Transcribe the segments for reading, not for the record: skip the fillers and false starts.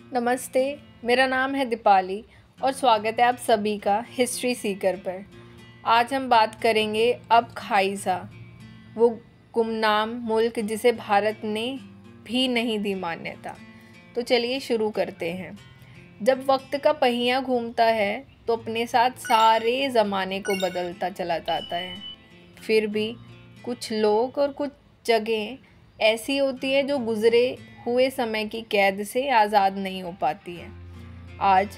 नमस्ते, मेरा नाम है दीपाली और स्वागत है आप सभी का हिस्ट्री सीकर पर। आज हम बात करेंगे अबखाज़िया, वो गुमनाम मुल्क जिसे भारत ने भी नहीं दी मान्यता। तो चलिए शुरू करते हैं। जब वक्त का पहिया घूमता है तो अपने साथ सारे ज़माने को बदलता चला जाता है। फिर भी कुछ लोग और कुछ जगहें ऐसी होती हैं जो गुज़रे हुए समय की कैद से आज़ाद नहीं हो पाती हैं। आज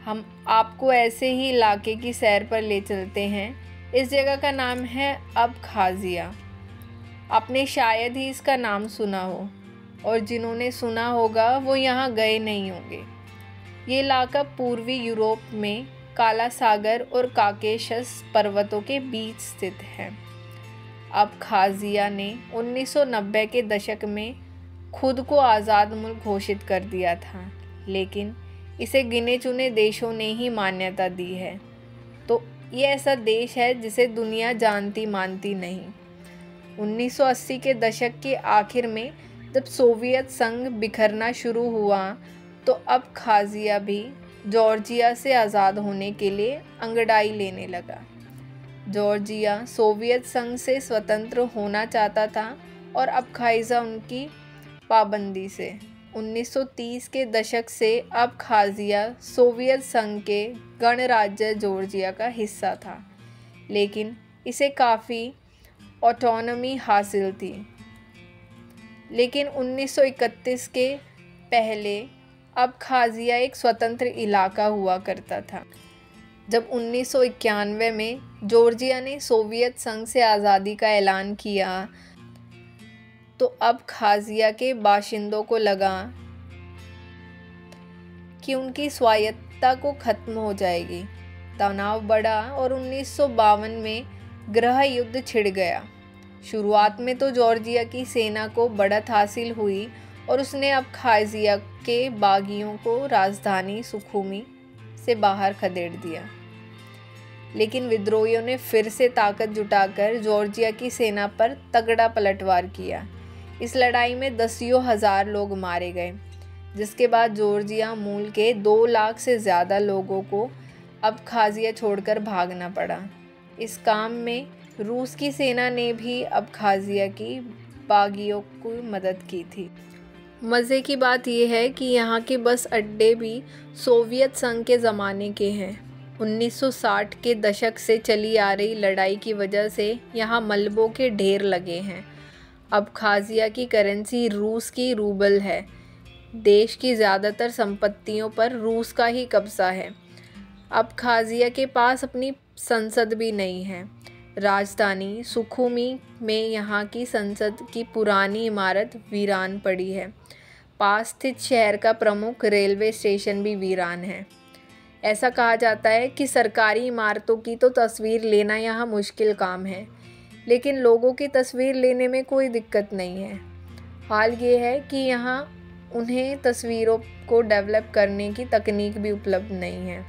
हम आपको ऐसे ही इलाके की सैर पर ले चलते हैं। इस जगह का नाम है अबखाज़िया। आपने शायद ही इसका नाम सुना हो और जिन्होंने सुना होगा वो यहाँ गए नहीं होंगे। ये इलाका पूर्वी यूरोप में काला सागर और काकेशस पर्वतों के बीच स्थित है। अबखाज़िया ने 1990 के दशक में खुद को आज़ाद मुल्क घोषित कर दिया था, लेकिन इसे गिने चुने देशों ने ही मान्यता दी है। तो ये ऐसा देश है जिसे दुनिया जानती मानती नहीं। 1980 के दशक के आखिर में जब सोवियत संघ बिखरना शुरू हुआ तो अबखाज़िया भी जॉर्जिया से आज़ाद होने के लिए अंगड़ाई लेने लगा। जॉर्जिया सोवियत संघ से स्वतंत्र होना चाहता था और अबखाज़िया उनकी पाबंदी से 1930 के दशक से अबखाज़िया सोवियत संघ के गणराज्य जॉर्जिया का हिस्सा था, लेकिन इसे काफ़ी ऑटोनॉमी हासिल थी। लेकिन 1931 के पहले अबखाज़िया एक स्वतंत्र इलाका हुआ करता था। जब 1991 में जॉर्जिया ने सोवियत संघ से आज़ादी का ऐलान किया तो अबखाज़िया के बाशिंदों को लगा कि उनकी स्वायत्तता को ख़त्म हो जाएगी। तनाव बढ़ा और 1952 में गृह युद्ध छिड़ गया। शुरुआत में तो जॉर्जिया की सेना को बढ़त हासिल हुई और उसने अबखाज़िया के बागियों को राजधानी सुखुमी से बाहर खदेड़ दिया। लेकिन विद्रोहियों ने फिर से ताकत जुटाकर जॉर्जिया की सेना पर तगड़ा पलटवार किया। इस लड़ाई में दसियों हजार लोग मारे गए, जिसके बाद जॉर्जिया मूल के 2 लाख से ज़्यादा लोगों को अबखाज़िया छोड़कर भागना पड़ा। इस काम में रूस की सेना ने भी अबखाज़िया की बागियों की मदद की थी। मज़े की बात यह है कि यहाँ के बस अड्डे भी सोवियत संघ के ज़माने के हैं। 1960 के दशक से चली आ रही लड़ाई की वजह से यहाँ मलबों के ढेर लगे हैं। अबखाज़िया की करेंसी रूस की रूबल है। देश की ज़्यादातर संपत्तियों पर रूस का ही कब्ज़ा है। अबखाज़िया के पास अपनी संसद भी नहीं है। राजधानी सुखुमी में यहाँ की संसद की पुरानी इमारत वीरान पड़ी है। पास स्थित शहर का प्रमुख रेलवे स्टेशन भी वीरान है। ऐसा कहा जाता है कि सरकारी इमारतों की तो तस्वीर लेना यहाँ मुश्किल काम है, लेकिन लोगों की तस्वीर लेने में कोई दिक्कत नहीं है। हाल ये है कि यहाँ उन्हें तस्वीरों को डेवलप करने की तकनीक भी उपलब्ध नहीं है।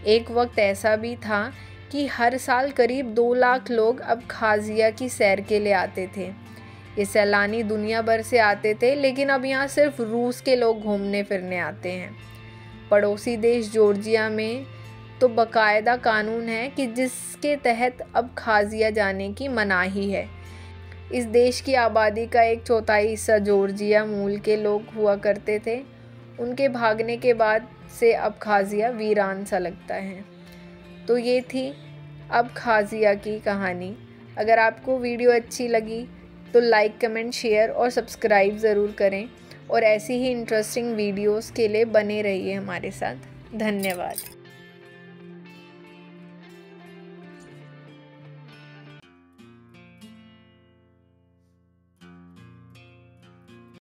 एक वक्त ऐसा भी था कि हर साल करीब 2 लाख लोग अबखाज़िया की सैर के लिए आते थे। ये सैलानी दुनिया भर से आते थे, लेकिन अब यहाँ सिर्फ रूस के लोग घूमने फिरने आते हैं। पड़ोसी देश जॉर्जिया में तो बाकायदा कानून है कि जिसके तहत अबखाज़िया जाने की मनाही है। इस देश की आबादी का 1/4 हिस्सा जॉर्जिया मूल के लोग हुआ करते थे। उनके भागने के बाद से अबखाज़िया वीरान सा लगता है। तो ये थी अबखाज़िया की कहानी। अगर आपको वीडियो अच्छी लगी तो लाइक, कमेंट, शेयर और सब्सक्राइब ज़रूर करें और ऐसी ही इंटरेस्टिंग वीडियोस के लिए बने रहिए हमारे साथ। धन्यवाद।